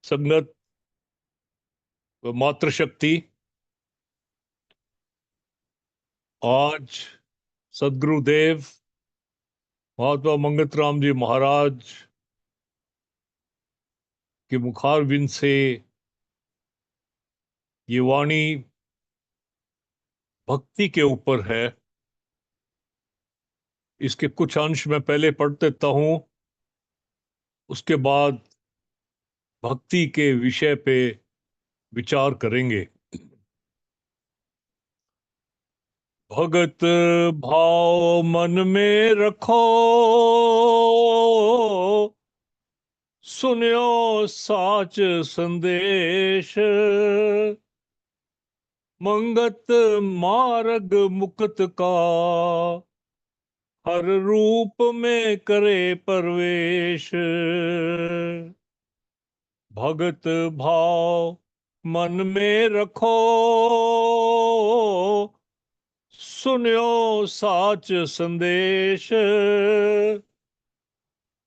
संगत व मातृशक्ति, आज सदगुरुदेव महात्मा मंगत राम जी महाराज के मुखारविंद से ये वाणी भक्ति के ऊपर है। इसके कुछ अंश मैं पहले पढ़ देता हूं, उसके बाद भक्ति के विषय पे विचार करेंगे। भगत भाव मन में रखो, सुनियो साच संदेश। मंगत मार्ग मुक्त का, हर रूप में करे प्रवेश। भगत भाव मन में रखो, सुनियो साच संदेश।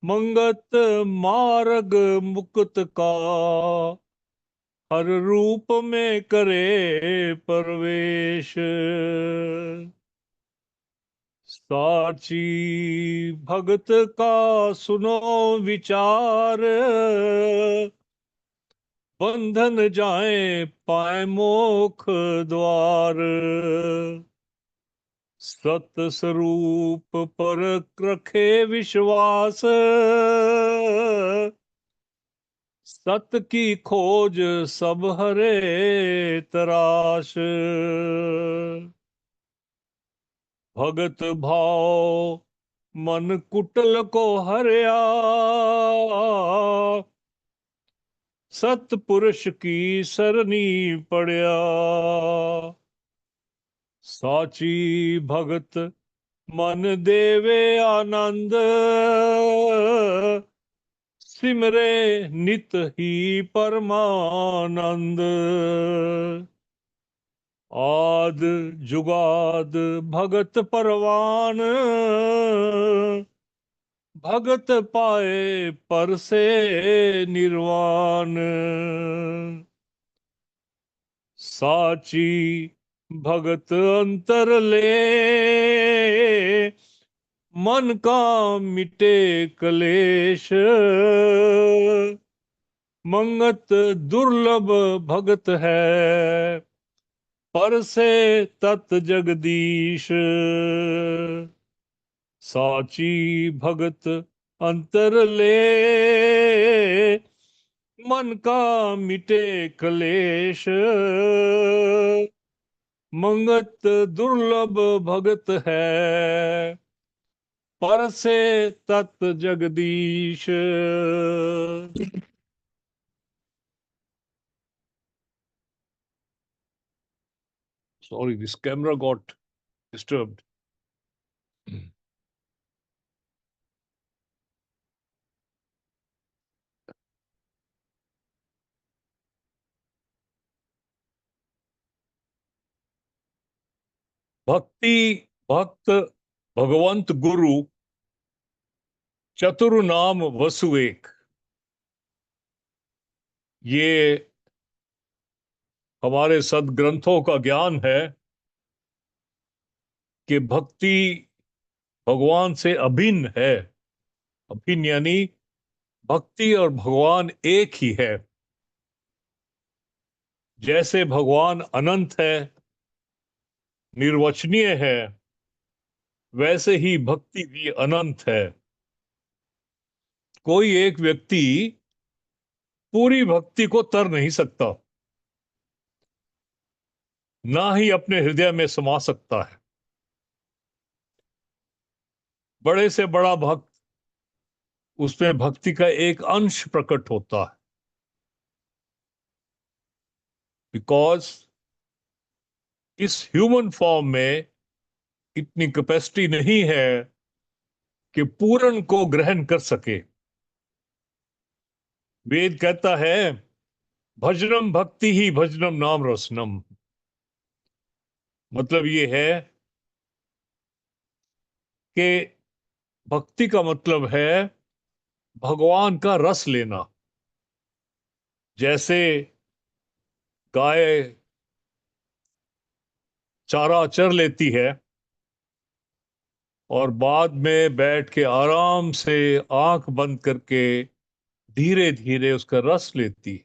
मंगत मार्ग मुक्त का, हर रूप में करे प्रवेश। साची भगत का सुनो विचार, बंधन जाए पाए मोक्ष द्वार। सत स्वरूप पर रखे विश्वास, सत की खोज सब हरे तराश। भगत भाव मन कुटल को हरया, सतपुरुष की सरनी पड़या। साची भगत मन देवे आनंद, सिमरे नित ही परमानंद। आद जुगाद भगत परवान, भगत पाए पर से निर्वाण। साची भगत अंतर ले, मन का मिटे कलेश। मंगत दुर्लभ भगत है, पर से तत् जगदीश। साची भगत अंतर ले, मन का मिटे कलेश। मंगत दुर्लभ भगत है, पर से तत् Jagdish. Sorry, this camera got disturbed. भक्ति भक्त भगवंत गुरु, चतुर नाम वसु एक। ये हमारे सदग्रंथों का ज्ञान है कि भक्ति भगवान से अभिन्न है। अभिन्न यानी भक्ति और भगवान एक ही है। जैसे भगवान अनंत है, निर्वचनीय है, वैसे ही भक्ति भी अनंत है। कोई एक व्यक्ति पूरी भक्ति को तर नहीं सकता, ना ही अपने हृदय में समा सकता है। बड़े से बड़ा भक्त, उसमें भक्ति का एक अंश प्रकट होता है, बिकॉज इस ह्यूमन फॉर्म में इतनी कैपेसिटी नहीं है कि पूर्ण को ग्रहण कर सके। वेद कहता है भजनम भक्ति ही भजनम नाम रसनम। मतलब ये है कि भक्ति का मतलब है भगवान का रस लेना। जैसे गाय चारा चर लेती है और बाद में बैठ के आराम से आंख बंद करके धीरे धीरे उसका रस लेती है,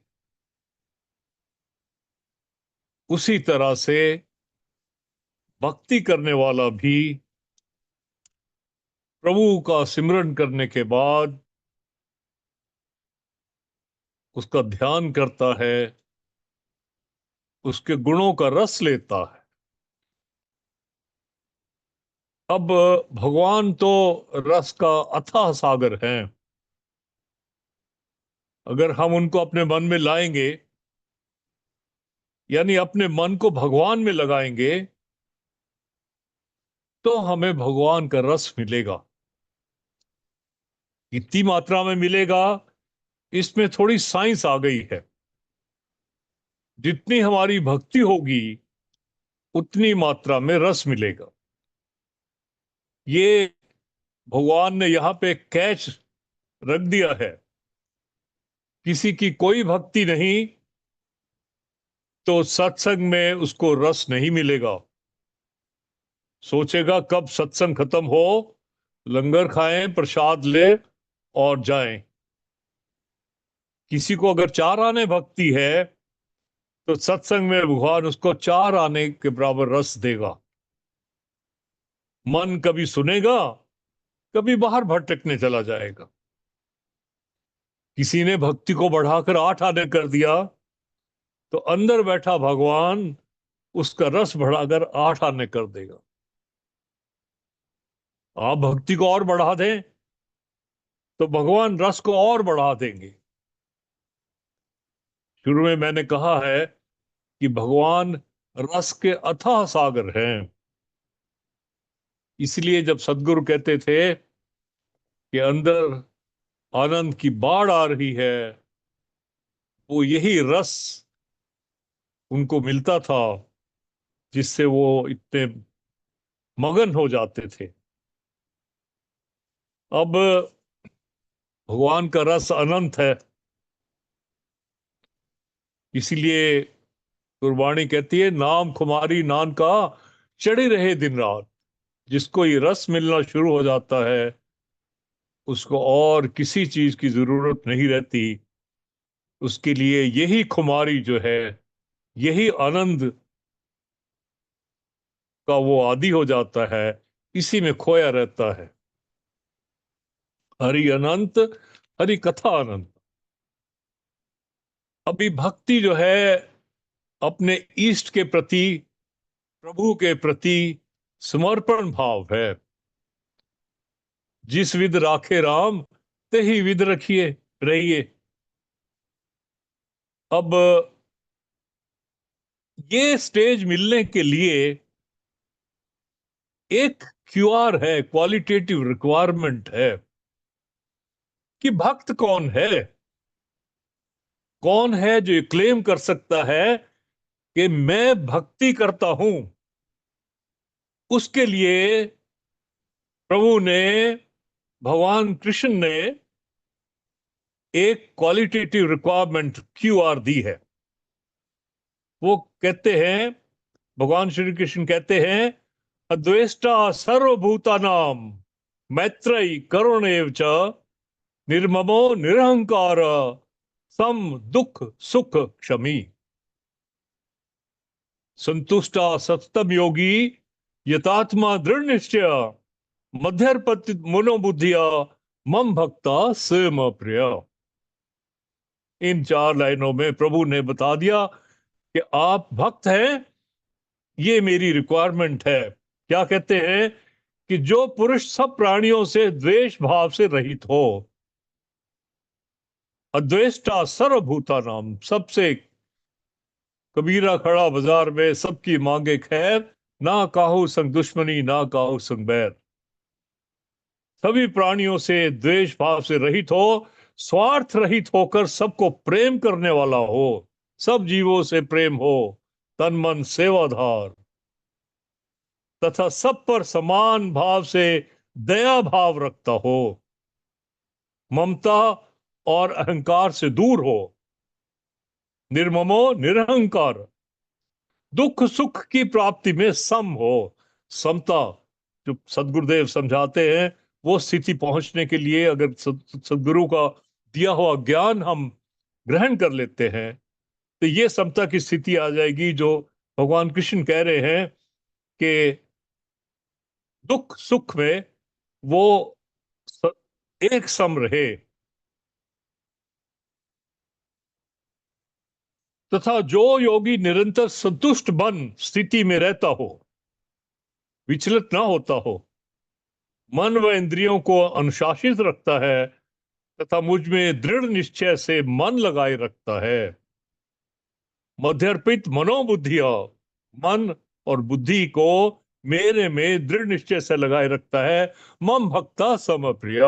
उसी तरह से भक्ति करने वाला भी प्रभु का सिमरन करने के बाद उसका ध्यान करता है, उसके गुणों का रस लेता है। अब भगवान तो रस का अथाह सागर हैं। अगर हम उनको अपने मन में लाएंगे, यानी अपने मन को भगवान में लगाएंगे, तो हमें भगवान का रस मिलेगा। कितनी मात्रा में मिलेगा, इसमें थोड़ी साइंस आ गई है। जितनी हमारी भक्ति होगी उतनी मात्रा में रस मिलेगा। ये भगवान ने यहां पे कैच रख दिया है। किसी की कोई भक्ति नहीं तो सत्संग में उसको रस नहीं मिलेगा। सोचेगा कब सत्संग खत्म हो, लंगर खाएं, प्रसाद ले और जाएं। किसी को अगर 4 आने भक्ति है तो सत्संग में भगवान उसको 4 आने के बराबर रस देगा। मन कभी सुनेगा, कभी बाहर भटकने चला जाएगा। किसी ने भक्ति को बढ़ाकर 8 आने कर दिया तो अंदर बैठा भगवान उसका रस बढ़ाकर 8 आने कर देगा। आप भक्ति को और बढ़ा दें तो भगवान रस को और बढ़ा देंगे। शुरू में मैंने कहा है कि भगवान रस के अथाह सागर हैं। इसलिए जब सदगुरु कहते थे कि अंदर आनंद की बाढ़ आ रही है, वो यही रस उनको मिलता था जिससे वो इतने मगन हो जाते थे। अब भगवान का रस अनंत है, इसीलिए गुरबाणी कहती है नाम खुमारी नान का चढ़ी रहे दिन रात। जिसको ये रस मिलना शुरू हो जाता है उसको और किसी चीज की जरूरत नहीं रहती। उसके लिए यही खुमारी जो है, यही आनंद का वो आदी हो जाता है, इसी में खोया रहता है। हरि अनंत, हरि कथा अनंत। अभी भक्ति जो है अपने ईष्ट के प्रति, प्रभु के प्रति समर्पण भाव है। जिस विध राखे राम ते ही विध रखिए रहिए। अब ये स्टेज मिलने के लिए एक क्यूआर है, क्वालिटेटिव रिक्वायरमेंट है कि भक्त कौन है। कौन है जो ये क्लेम कर सकता है कि मैं भक्ति करता हूं। उसके लिए प्रभु ने, भगवान कृष्ण ने एक क्वालिटेटिव रिक्वायरमेंट क्यूआर दी है। वो कहते हैं, भगवान श्री कृष्ण कहते हैं, अद्वेष्टा सर्वभूतानाम मैत्रई करुणेव च निर्ममो निरहंकार सम दुख सुख क्षमी। संतुष्टा सततम योगी यतात्मा दृढ़ निश्चय मध्यर्पति मनोबुद्धिया मम भक्ता स्वयं प्रिय। इन 4 लाइनों में प्रभु ने बता दिया कि आप भक्त हैं, ये मेरी रिक्वायरमेंट है। क्या कहते हैं कि जो पुरुष सब प्राणियों से द्वेष भाव से रहित हो। अद्वेष्टा सर्वभूता नाम, सबसे, कबीरा खड़ा बाजार में सबकी मांगे खैर, ना काहू संग दुश्मनी ना काहू संग बैर। सभी प्राणियों से द्वेष भाव से रहित हो, स्वार्थ रहित होकर सबको प्रेम करने वाला हो, सब जीवों से प्रेम हो, तन मन सेवाधार, तथा सब पर समान भाव से दया भाव रखता हो, ममता और अहंकार से दूर हो। निर्ममो निरहंकार, दुख सुख की प्राप्ति में सम हो। समता जो सदगुरुदेव समझाते हैं, वो स्थिति पहुंचने के लिए अगर सदगुरु का दिया हुआ ज्ञान हम ग्रहण कर लेते हैं, तो ये समता की स्थिति आ जाएगी जो भगवान कृष्ण कह रहे हैं कि दुख सुख में वो एक सम रहे, तथा जो योगी निरंतर संतुष्ट मन स्थिति में रहता हो, विचलित ना होता हो, मन व इंद्रियों को अनुशासित रखता है तथा मुझ में दृढ़ निश्चय से मन लगाए रखता है, मध्यर्पित मनोबुद्धिया, मन और बुद्धि को मेरे में दृढ़ निश्चय से लगाए रखता है, मम भक्ता सम प्रिय,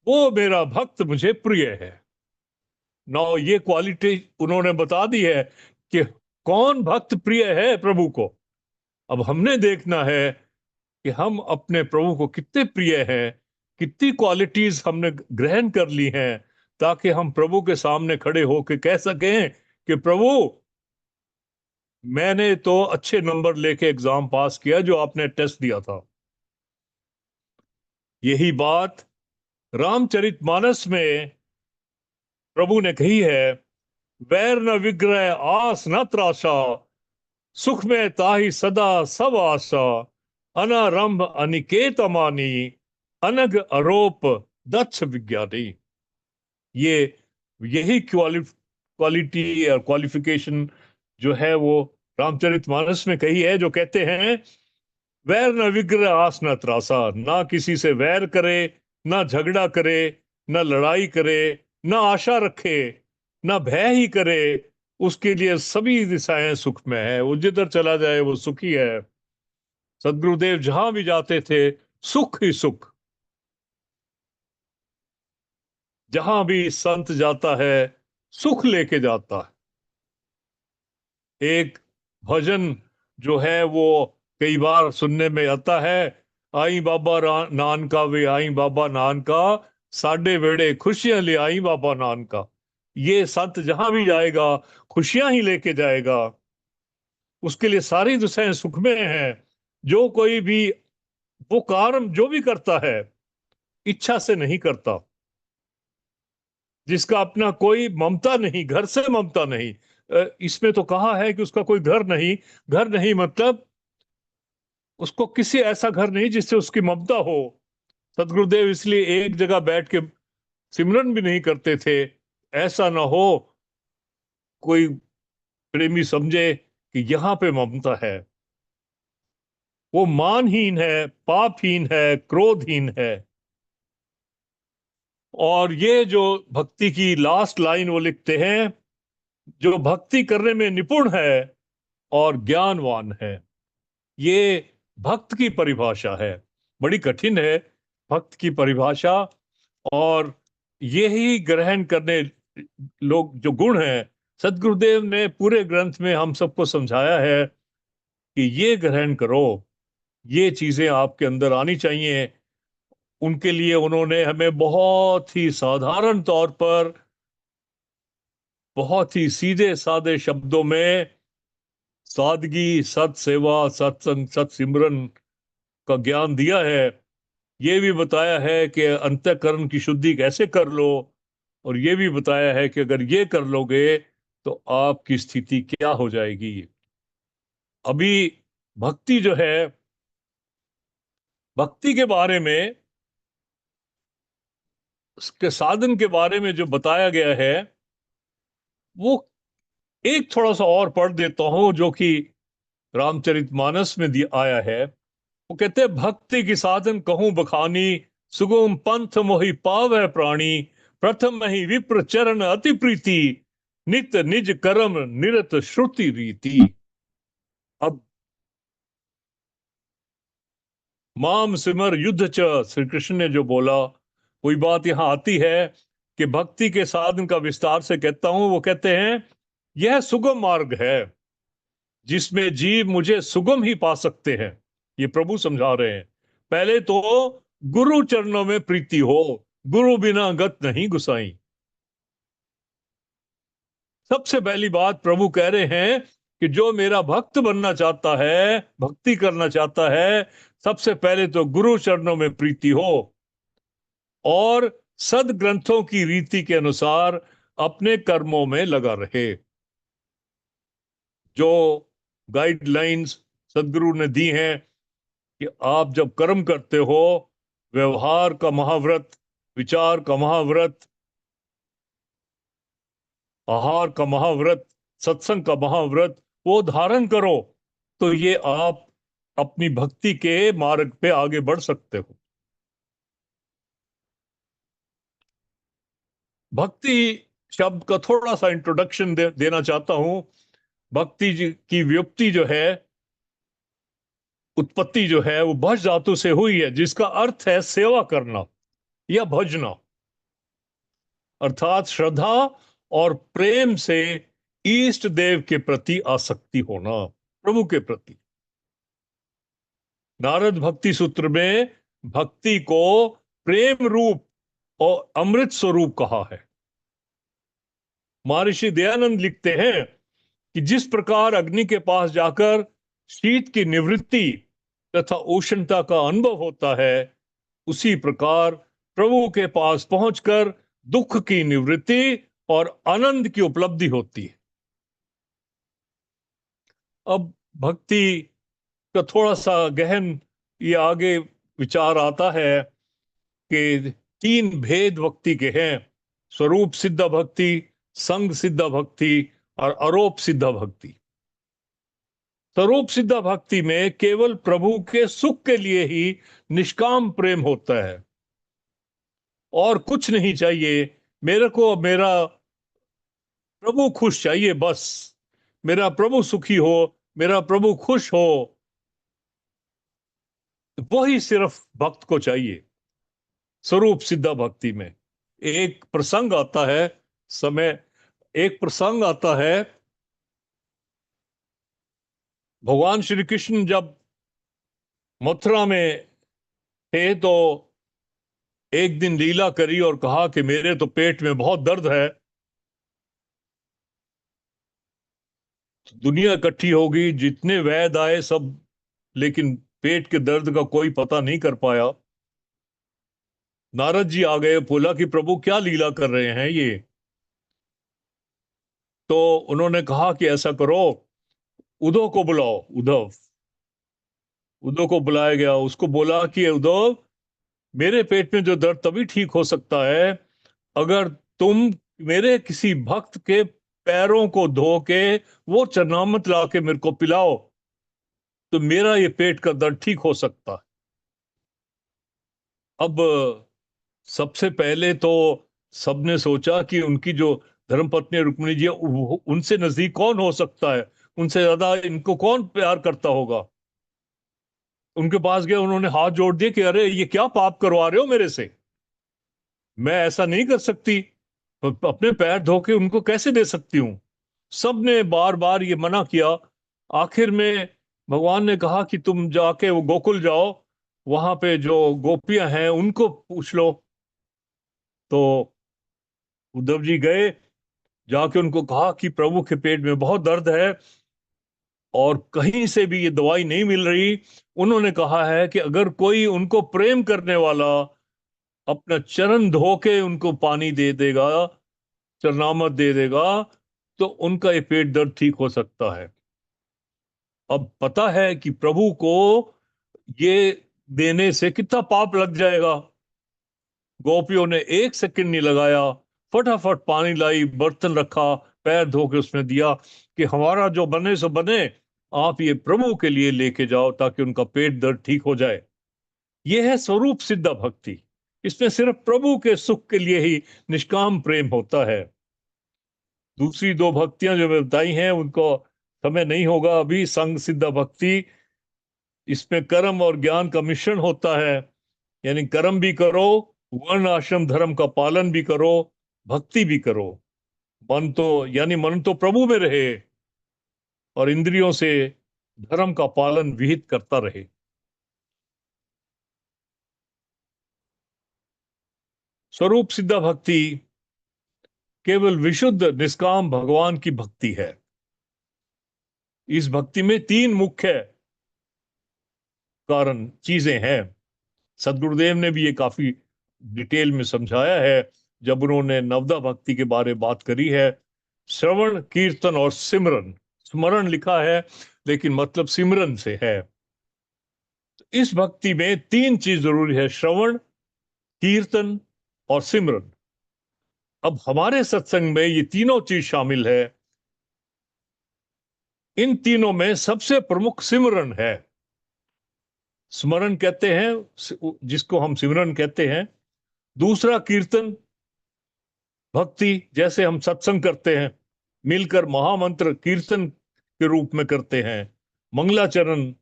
वो मेरा भक्त मुझे प्रिय है। नौ ये क्वालिटी उन्होंने बता दी है कि कौन भक्त प्रिय है प्रभु को। अब हमने देखना है कि हम अपने प्रभु को कितने प्रिय हैं, कितनी क्वालिटीज हमने ग्रहण कर ली हैं, ताकि हम प्रभु के सामने खड़े होकर कह सकें कि प्रभु, मैंने तो अच्छे नंबर लेके एग्जाम पास किया जो आपने टेस्ट दिया था। यही बात रामचरितमानस में प्रभु ने कही है, वैर न विग्रह आस न त्रासा, सुख में ताहि सदा सब आशा, अनारंभ अनिकेत अमानी, अनग आरोप दक्ष विज्ञानी। ये यही क्वालिटी और क्वालिफिकेशन जो है वो रामचरितमानस में कही है, जो कहते हैं वैर न विग्रह आस न त्रासा, ना किसी से वैर करे, ना झगड़ा करे, ना लड़ाई करे, ना आशा रखे, ना भय ही करे, उसके लिए सभी दिशाएं सुख में है, वो जिधर चला जाए वो सुखी है। सदगुरुदेव जहां भी जाते थे सुख ही सुख, जहां भी संत जाता है सुख लेके जाता है। एक भजन जो है वो कई बार सुनने में आता है, आई बाबा नान का वे आई बाबा नान का, साडे वेड़े खुशियां ले आई बाबा नान का। ये संत जहां भी जाएगा खुशियां ही लेके जाएगा, उसके लिए सारी दिशाएं सुख में हैं। जो कोई भी वो कार्य जो भी करता है इच्छा से नहीं करता, जिसका अपना कोई ममता नहीं, घर से ममता नहीं। इसमें तो कहा है कि उसका कोई घर नहीं, घर नहीं मतलब उसको किसी ऐसा घर नहीं जिससे उसकी ममता हो। सदगुरुदेव इसलिए एक जगह बैठ के सिमरन भी नहीं करते थे, ऐसा ना हो कोई प्रेमी समझे कि यहां पे ममता है। वो मानहीन है, पापहीन है, क्रोधहीन है। और ये जो भक्ति की लास्ट लाइन वो लिखते हैं, जो भक्ति करने में निपुण है और ज्ञानवान है, ये भक्त की परिभाषा है। बड़ी कठिन है भक्त की परिभाषा, और यही ग्रहण करने लोग जो गुण हैं, सदगुरुदेव ने पूरे ग्रंथ में हम सबको समझाया है कि ये ग्रहण करो, ये चीजें आपके अंदर आनी चाहिए। उनके लिए उन्होंने हमें बहुत ही साधारण तौर पर, बहुत ही सीधे सादे शब्दों में सादगी, सत सेवा, सत्संग, सत सिमरन का ज्ञान दिया है। ये भी बताया है कि अंतःकरण की शुद्धि कैसे कर लो, और ये भी बताया है कि अगर ये कर लोगे तो आपकी स्थिति क्या हो जाएगी। अभी भक्ति जो है, भक्ति के बारे में, उसके साधन के बारे में जो बताया गया है, वो एक थोड़ा सा और पढ़ देता हूं जो कि रामचरितमानस में आया है। वो कहते हैं, भक्ति की साधन कहूं बखानी, सुगम पंथ मोहि पावै प्राणी, प्रथम ही विप्र चरण अति प्रीति, नित निज कर्म निरत श्रुति रीति। अब माम सिमर युद्ध च, श्री कृष्ण ने जो बोला, कोई बात यहां आती है कि भक्ति के साधन का विस्तार से कहता हूं। वो कहते हैं यह सुगम मार्ग है जिसमें जीव मुझे सुगम ही पा सकते हैं। ये प्रभु समझा रहे हैं। पहले तो गुरु चरणों में प्रीति हो, गुरु बिना गत नहीं गुसाई। सबसे पहली बात प्रभु कह रहे हैं कि जो मेरा भक्त बनना चाहता है, भक्ति करना चाहता है, सबसे पहले तो गुरु चरणों में प्रीति हो और सद ग्रंथों की रीति के अनुसार अपने कर्मों में लगा रहे। जो गाइडलाइंस सदगुरु ने दी हैं कि आप जब कर्म करते हो, व्यवहार का महाव्रत, विचार का महाव्रत, आहार का महाव्रत, सत्संग का महाव्रत, वो धारण करो, तो ये आप अपनी भक्ति के मार्ग पे आगे बढ़ सकते हो। भक्ति शब्द का थोड़ा सा इंट्रोडक्शन देना चाहता हूं। भक्ति की व्युत्पत्ति जो है, उत्पत्ति जो है, वो भज धातु से हुई है, जिसका अर्थ है सेवा करना या भजना, अर्थात श्रद्धा और प्रेम से इष्ट देव के प्रति आसक्ति होना, प्रभु के प्रति। नारद भक्ति सूत्र में भक्ति को प्रेम रूप और अमृत स्वरूप कहा है। महर्षि दयानंद लिखते हैं कि जिस प्रकार अग्नि के पास जाकर शीत की निवृत्ति तथा उष्णता का अनुभव होता है, उसी प्रकार प्रभु के पास पहुंचकर दुख की निवृत्ति और आनंद की उपलब्धि होती है। अब भक्ति का थोड़ा सा गहन ये आगे विचार आता है कि तीन भेद भक्ति के हैं: स्वरूप सिद्ध भक्ति, संग सिद्ध भक्ति और अरोप सिद्ध भक्ति। स्वरूप सिद्ध भक्ति में केवल प्रभु के सुख के लिए ही निष्काम प्रेम होता है और कुछ नहीं चाहिए। मेरे को मेरा प्रभु खुश चाहिए, बस मेरा प्रभु सुखी हो, मेरा प्रभु खुश हो, वही सिर्फ भक्त को चाहिए। स्वरूप सिद्धा भक्ति में एक प्रसंग आता है, समय एक प्रसंग आता है, भगवान श्री कृष्ण जब मथुरा में थे तो एक दिन लीला करी और कहा कि मेरे तो पेट में बहुत दर्द है। दुनिया इकट्ठी होगी, जितने वैद्य आए सब, लेकिन पेट के दर्द का कोई पता नहीं कर पाया। नारद जी आ गए, बोला कि प्रभु क्या लीला कर रहे हैं ये। तो उन्होंने कहा कि ऐसा करो, उद्धव को बुलाओ। उद्धव उद्धव को बुलाया गया। उसको बोला कि उद्धव, मेरे पेट में जो दर्द तभी ठीक हो सकता है अगर तुम मेरे किसी भक्त के पैरों को धो के वो चरणामृत ला के मेरे को पिलाओ, तो मेरा ये पेट का दर्द ठीक हो सकता है। अब सबसे पहले तो सबने सोचा कि उनकी जो धर्मपत्नी रुक्मिणी जी है, उनसे नजदीक कौन हो सकता है, उनसे ज्यादा इनको कौन प्यार करता होगा। उनके पास गए, उन्होंने हाथ जोड़ दिए कि अरे ये क्या पाप करवा रहे हो मेरे से, मैं ऐसा नहीं कर सकती, अपने पैर धो के उनको कैसे दे सकती हूं। सबने बार बार ये मना किया। आखिर में भगवान ने कहा कि तुम जाके वो गोकुल जाओ, वहां पे जो गोपियां हैं उनको पूछ लो। तो उद्धव जी गए, जाके उनको कहा कि प्रभु के पेट में बहुत दर्द है और कहीं से भी ये दवाई नहीं मिल रही। उन्होंने कहा है कि अगर कोई उनको प्रेम करने वाला अपना चरण धो के उनको पानी दे देगा, चरणामृत दे देगा, तो उनका ये पेट दर्द ठीक हो सकता है। अब पता है कि प्रभु को ये देने से कितना पाप लग जाएगा। गोपियों ने एक सेकंड नहीं लगाया, फटाफट पानी लाई, बर्तन रखा, पैर धो के उसमें दिया कि हमारा जो बने सो बने, आप ये प्रभु के लिए लेके जाओ ताकि उनका पेट दर्द ठीक हो जाए। यह है स्वरूप सिद्ध भक्ति। इसमें सिर्फ प्रभु के सुख के लिए ही निष्काम प्रेम होता है। दूसरी दो भक्तियां जो मैं बताई हैं उनको समय नहीं होगा अभी। संग सिद्ध भक्ति, इसमें कर्म और ज्ञान का मिश्रण होता है, यानी कर्म भी करो, वर्ण आश्रम धर्म का पालन भी करो, भक्ति भी करो। मन तो प्रभु में रहे और इंद्रियों से धर्म का पालन विहित करता रहे। स्वरूप सिद्ध भक्ति केवल विशुद्ध निष्काम भगवान की भक्ति है। इस भक्ति में तीन मुख्य कारण चीजें हैं। सदगुरुदेव ने भी ये काफी डिटेल में समझाया है जब उन्होंने नवदा भक्ति के बारे में बात करी है। श्रवण, कीर्तन और सिमरन। स्मरण लिखा है लेकिन मतलब सिमरन से है। तो इस भक्ति में तीन चीज जरूरी है, श्रवण, कीर्तन और सिमरन। अब हमारे सत्संग में ये तीनों चीज शामिल है। इन तीनों में सबसे प्रमुख सिमरन है। स्मरण कहते हैं जिसको हम सिमरन कहते हैं। दूसरा कीर्तन, भक्ति, जैसे हम सत्संग करते हैं मिलकर महामंत्र कीर्तन के रूप में करते हैं, मंगलाचरण,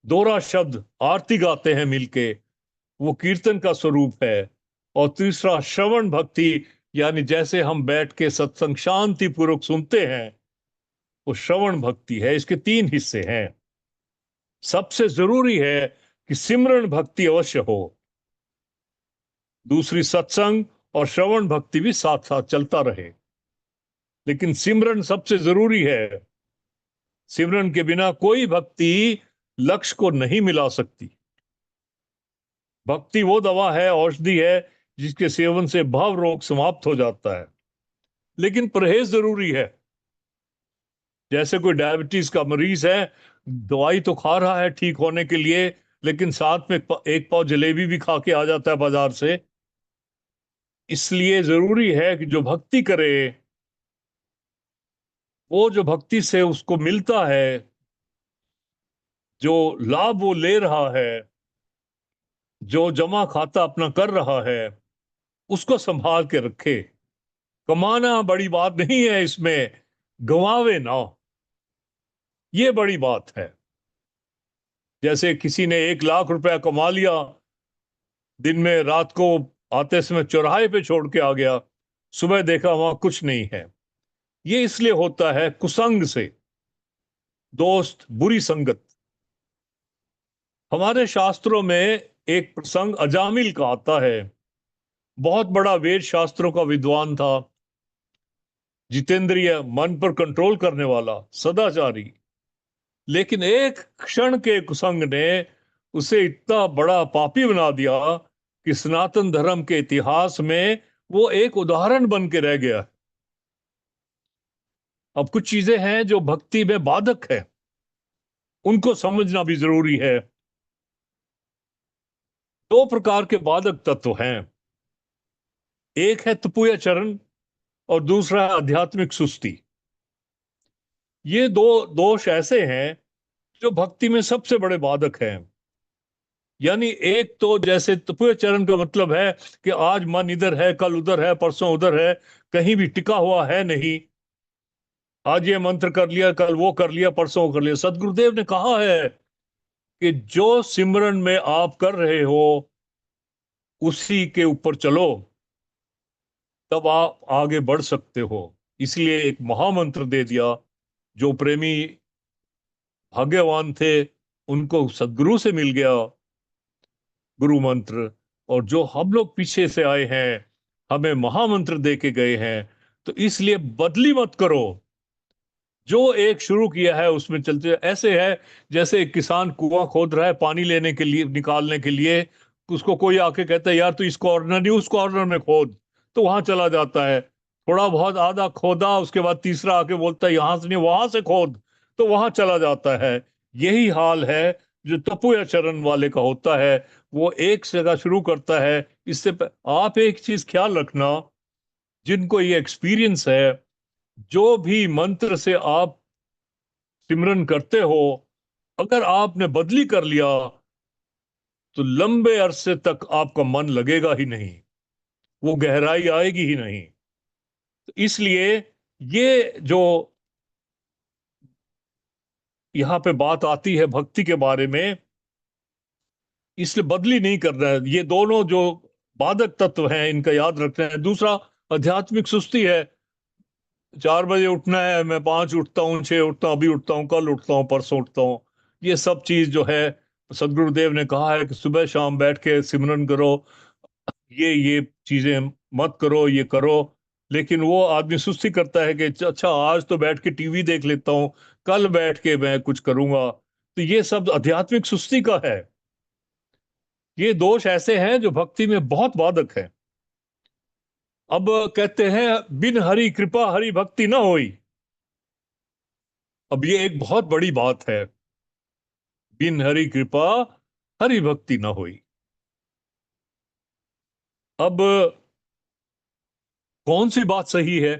दोहरा शब्द, आरती गाते हैं मिलके, वो कीर्तन का स्वरूप है। और तीसरा श्रवण भक्ति, यानी जैसे हम बैठ के सत्संग शांति पूर्वक सुनते हैं, वो श्रवण भक्ति है। इसके तीन हिस्से हैं। सबसे जरूरी है कि सिमरन भक्ति अवश्य हो। दूसरी सत्संग और श्रवण भक्ति भी साथ साथ चलता रहे, लेकिन सिमरन सबसे जरूरी है। सिमरन के बिना कोई भक्ति लक्ष्य को नहीं मिला सकती। भक्ति वो दवा है, औषधि है, जिसके सेवन से भाव रोग समाप्त हो जाता है। लेकिन परहेज जरूरी है। जैसे कोई डायबिटीज का मरीज है, दवाई तो खा रहा है ठीक होने के लिए, लेकिन साथ में एक पाव जलेबी भी खा के आ जाता है बाजार से। इसलिए जरूरी है कि जो भक्ति करे, वो जो भक्ति से उसको मिलता है, जो लाभ वो ले रहा है, जो जमा खाता अपना कर रहा है, उसको संभाल के रखे। कमाना बड़ी बात नहीं है, इसमें गंवावे ना, ये बड़ी बात है। जैसे किसी ने 1 लाख रुपया कमा लिया, दिन में रात को आते समय चौराहे पे छोड़ के आ गया, सुबह देखा वहां कुछ नहीं है। ये इसलिए होता है कुसंग से, दोस्त, बुरी संगत। हमारे शास्त्रों में एक प्रसंग अजामिल का आता है। बहुत बड़ा वेद शास्त्रों का विद्वान था, जितेंद्रिय, मन पर कंट्रोल करने वाला, सदाचारी। लेकिन एक क्षण के कुसंग ने उसे इतना बड़ा पापी बना दिया कि सनातन धर्म के इतिहास में वो एक उदाहरण बन के रह गया। अब कुछ चीजें हैं जो भक्ति में बाधक है, उनको समझना भी जरूरी है। दो प्रकार के बाधक तत्व हैं। एक है तपुया चरण और दूसरा है आध्यात्मिक सुस्ती। ये दो दोष ऐसे हैं जो भक्ति में सबसे बड़े बाधक हैं। यानी एक तो जैसे तपुया चरण का मतलब है कि आज मन इधर है, कल उधर है, परसों उधर है, कहीं भी टिका हुआ है नहीं। आज ये मंत्र कर लिया, कल वो कर लिया, परसों वो कर लिया। सदगुरुदेव ने कहा है कि जो सिमरन में आप कर रहे हो उसी के ऊपर चलो, तब आप आगे बढ़ सकते हो। इसलिए एक महामंत्र दे दिया। जो प्रेमी भाग्यवान थे उनको सदगुरु से मिल गया गुरु मंत्र, और जो हम लोग पीछे से आए हैं हमें महामंत्र दे के गए हैं। तो इसलिए बदली मत करो, जो एक शुरू किया है उसमें चलते। ऐसे है जैसे एक किसान कुआं खोद रहा है पानी लेने के लिए, निकालने के लिए। उसको कोई आके कहता है यार तू इस कॉर्नर नहीं उस कॉर्नर में खोद, तो वहां चला जाता है। थोड़ा बहुत आधा खोदा, उसके बाद तीसरा आके बोलता है यहां से नहीं वहां से खोद, तो वहां चला जाता है। यही हाल है जो तपु या चरण वाले का होता है। वो एक जगह शुरू करता है। आप एक चीज ख्याल रखना, जिनको ये एक्सपीरियंस है, जो भी मंत्र से आप सिमरन करते हो, अगर आपने बदली कर लिया तो लंबे अरसे तक आपका मन लगेगा ही नहीं, वो गहराई आएगी ही नहीं। तो इसलिए ये जो यहां पे बात आती है भक्ति के बारे में, इसलिए बदली नहीं करना है। ये दोनों जो बाधक तत्व हैं इनका याद रखना है। दूसरा आध्यात्मिक सुस्ती है। 4 बजे उठना है, मैं 5 उठता हूँ, 6 उठता हूँ, अभी उठता हूँ, कल उठता हूँ, परसों उठता हूँ। ये सब चीज जो है, सदगुरुदेव ने कहा है कि सुबह शाम बैठ के सिमरन करो, ये चीजें मत करो, ये करो। लेकिन वो आदमी सुस्ती करता है कि अच्छा आज तो बैठ के टीवी देख लेता हूं, कल बैठ के मैं कुछ करूंगा। तो ये सब आध्यात्मिक सुस्ती का है। ये दोष ऐसे हैं जो भक्ति में बहुत बाधक है। अब कहते हैं बिन हरि कृपा हरि भक्ति ना होई। अब ये एक बहुत बड़ी बात है, बिन हरि कृपा हरि भक्ति ना होई। अब कौन सी बात सही है?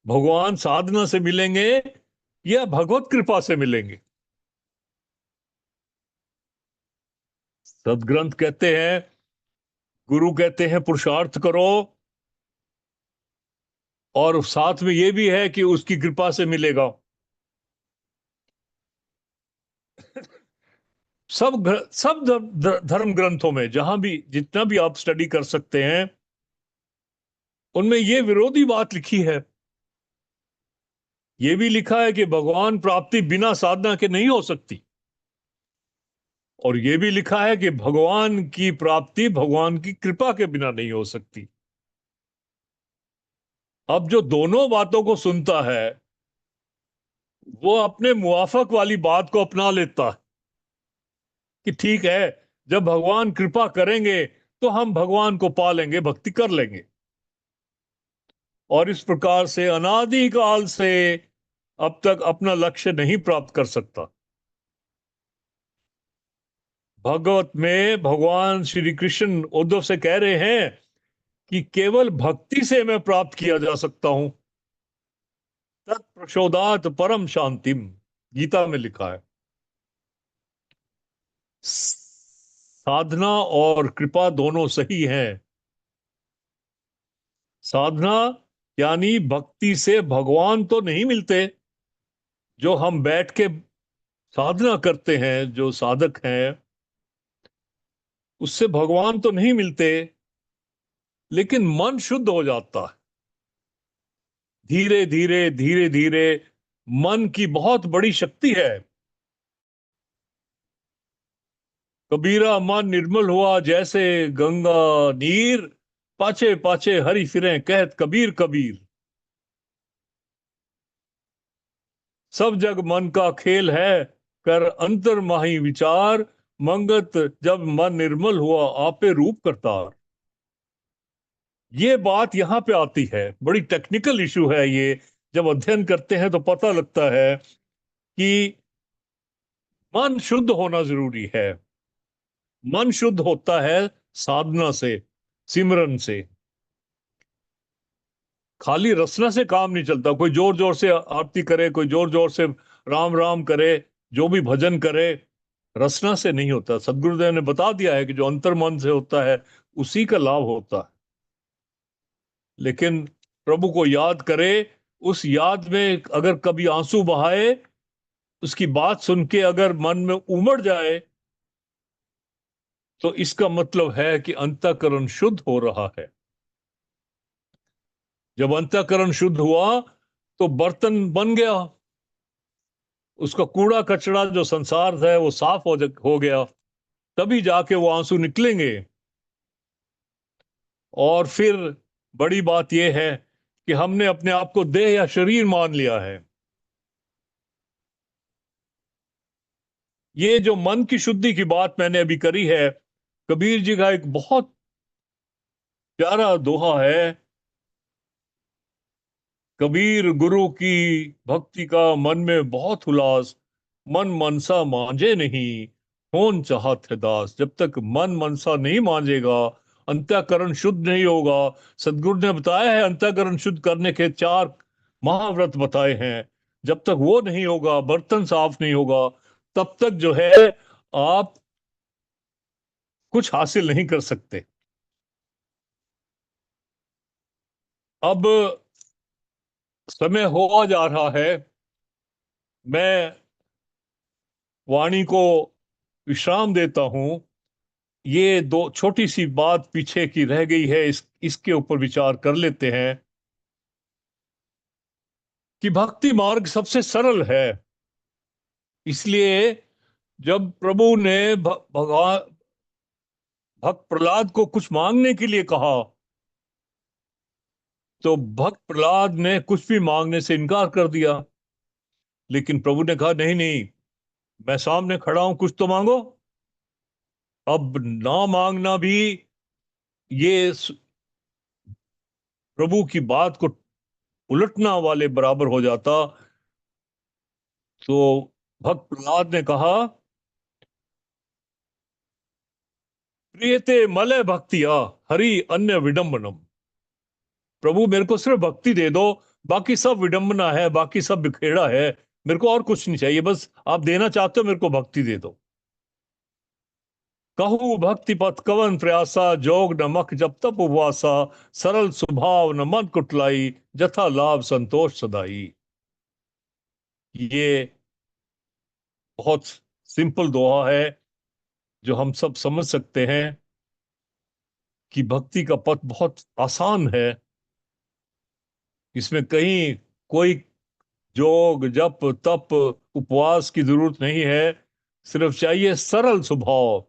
भगवान साधना से मिलेंगे या भगवत कृपा से मिलेंगे? सदग्रंथ कहते हैं, गुरु कहते हैं पुरुषार्थ करो, और साथ में ये भी है कि उसकी कृपा से मिलेगा। सब धर्म ग्रंथों में जहां भी जितना भी आप स्टडी कर सकते हैं, उनमें ये विरोधी बात लिखी है। ये भी लिखा है कि भगवान प्राप्ति बिना साधना के नहीं हो सकती, और ये भी लिखा है कि भगवान की प्राप्ति भगवान की कृपा के बिना नहीं हो सकती। अब जो दोनों बातों को सुनता है, वो अपने मुआफक वाली बात को अपना लेता है कि ठीक है, जब भगवान कृपा करेंगे तो हम भगवान को पा लेंगे, भक्ति कर लेंगे। और इस प्रकार से अनादि काल से अब तक अपना लक्ष्य नहीं प्राप्त कर सकता। भगवत में भगवान श्री कृष्ण उद्धव से कह रहे हैं कि केवल भक्ति से मैं प्राप्त किया जा सकता हूं, तत्प्रसोदात परम शांतिम, गीता में लिखा है। साधना और कृपा दोनों सही हैं। साधना यानी भक्ति से भगवान तो नहीं मिलते, जो हम बैठ के साधना करते हैं, जो साधक हैं, उससे भगवान तो नहीं मिलते, लेकिन मन शुद्ध हो जाता है। धीरे धीरे धीरे धीरे मन की बहुत बड़ी शक्ति है। कबीरा मन निर्मल हुआ जैसे गंगा नीर, पाछे पाछे हरि फिरे कहत कबीर कबीर। सब जग मन का खेल है, कर अंतर माही विचार, मंगत जब मन निर्मल हुआ आपे रूप करतार। ये बात यहां पे आती है, बड़ी टेक्निकल इशू है ये। जब अध्ययन करते हैं तो पता लगता है कि मन शुद्ध होना जरूरी है। मन शुद्ध होता है साधना से, सिमरन से। खाली रसना से काम नहीं चलता। कोई जोर जोर से आरती करे, कोई जोर जोर से राम राम करे, जो भी भजन करे, रसना से नहीं होता। सदगुरुदेव ने बता दिया है कि जो अंतर मन से होता है उसी का लाभ होता है। लेकिन प्रभु को याद करे, उस याद में अगर कभी आंसू बहाए, उसकी बात सुन के अगर मन में उमड़ जाए, तो इसका मतलब है कि अंतःकरण शुद्ध हो रहा है। जब अंतःकरण शुद्ध हुआ तो बर्तन बन गया, उसका कूड़ा कचरा जो संसार है वो साफ हो गया। तभी जाके वो आंसू निकलेंगे। और फिर बड़ी बात यह है कि हमने अपने आप को देह या शरीर मान लिया है। ये जो मन की शुद्धि की बात मैंने अभी करी है, कबीर जी का एक बहुत प्यारा दोहा है। कबीर गुरु की भक्ति का मन में बहुत उल्लास, मन मनसा मांझे नहीं, कौन चाहत है दास। जब तक मन मनसा नहीं मांझेगा, अंतःकरण शुद्ध नहीं होगा। सदगुरु ने बताया है अंतःकरण शुद्ध करने के 4 महाव्रत बताए हैं। जब तक वो नहीं होगा, बर्तन साफ नहीं होगा, तब तक जो है आप कुछ हासिल नहीं कर सकते। अब समय हुआ जा रहा है, मैं वाणी को विश्राम देता हूं। ये दो छोटी सी बात पीछे की रह गई है, इसके ऊपर विचार कर लेते हैं कि भक्ति मार्ग सबसे सरल है। इसलिए जब प्रभु ने भगवान भक्त प्रहलाद को कुछ मांगने के लिए कहा, तो भक्त प्रहलाद ने कुछ भी मांगने से इनकार कर दिया। लेकिन प्रभु ने कहा नहीं नहीं, मैं सामने खड़ा हूं, कुछ तो मांगो। अब ना मांगना भी ये प्रभु की बात को उलटना वाले बराबर हो जाता। तो भक्त प्रहलाद ने कहा, प्रियते मलय भक्तिया हरि अन्य विडंबनम। प्रभु मेरे को सिर्फ भक्ति दे दो, बाकी सब विडंबना है, बाकी सब बिखेड़ा है। मेरे को और कुछ नहीं चाहिए, बस आप देना चाहते हो मेरे को भक्ति दे दो। कहू भक्ति पथ कवन प्रयासा, जोग न मख जब तप उपवासा, सरल स्वभाव न मन कुटलाई, जथा लाभ संतोष सदाई। ये बहुत सिंपल दोहा है जो हम सब समझ सकते हैं कि भक्ति का पथ बहुत आसान है। इसमें कहीं कोई जोग जप तप उपवास की जरूरत नहीं है। सिर्फ चाहिए सरल स्वभाव।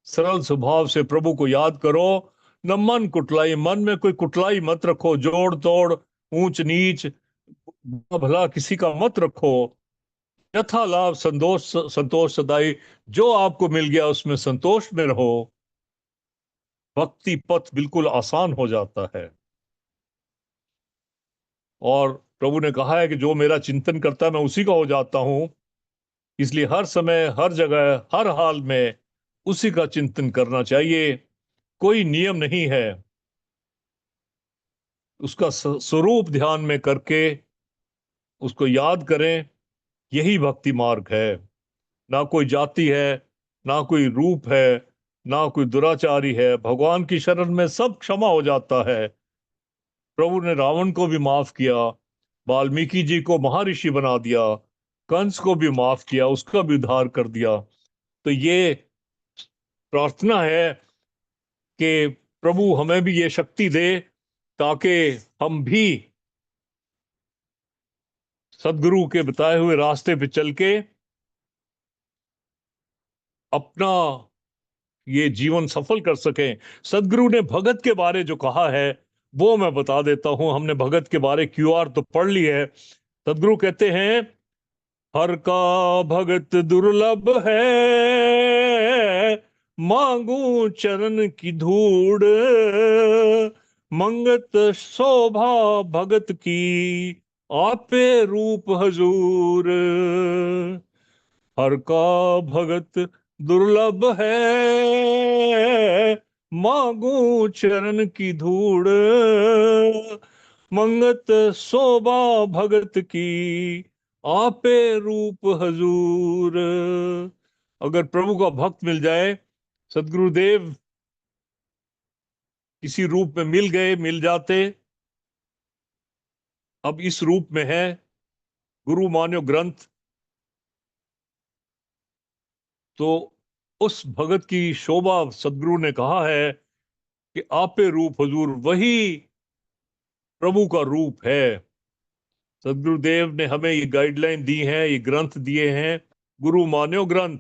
सरल स्वभाव से प्रभु को याद करो। न मन कुटलाई, मन में कोई कुटलाई मत रखो, जोड़ तोड़ ऊंच नीच भला किसी का मत रखो। यथा लाभ संतोष संतोष सदाई, जो आपको मिल गया उसमें संतोष में रहो। भक्ति पथ बिल्कुल आसान हो जाता है। और प्रभु ने कहा है कि जो मेरा चिंतन करता है मैं उसी का हो जाता हूं। इसलिए हर समय हर जगह हर हाल में उसी का चिंतन करना चाहिए। कोई नियम नहीं है। उसका स्वरूप ध्यान में करके उसको याद करें, यही भक्ति मार्ग है। ना कोई जाति है, ना कोई रूप है, ना कोई दुराचारी है। भगवान की शरण में सब क्षमा हो जाता है। प्रभु ने रावण को भी माफ किया, वाल्मीकि जी को महर्षि बना दिया, कंस को भी माफ किया, उसका भी उद्धार कर दिया। तो ये प्रार्थना है कि प्रभु हमें भी ये शक्ति दे, ताकि हम भी सदगुरु के बताए हुए रास्ते पे चल के अपना ये जीवन सफल कर सकें। सदगुरु ने भगत के बारे जो कहा है वो मैं बता देता हूं। हमने भगत के बारे क्यूआर तो पढ़ ली है। सदगुरु कहते हैं, हर का भगत दुर्लभ है, मांगू चरण की धूड़, मंगत शोभा भगत की, आपे रूप हजूर। हर का भगत दुर्लभ है, मांगू चरण की धूड़, मंगत शोभा भगत की, आपे रूप हजूर। अगर प्रभु का भक्त मिल जाए, सदगुरुदेव किसी रूप में मिल गए, मिल जाते, अब इस रूप में है गुरु मान्यो ग्रंथ, तो उस भगत की शोभा सदगुरु ने कहा है कि आपे रूप हजूर, वही प्रभु का रूप है। सदगुरुदेव ने हमें ये गाइडलाइन दी है, ये ग्रंथ दिए हैं, गुरु मान्यो ग्रंथ।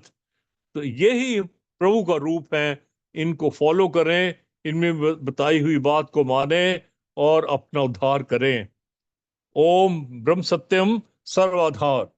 तो यही प्रभु का रूप है। इनको फॉलो करें, इनमें बताई हुई बात को माने और अपना उद्धार करें। ओम ब्रह्म सत्यम सर्वाधार।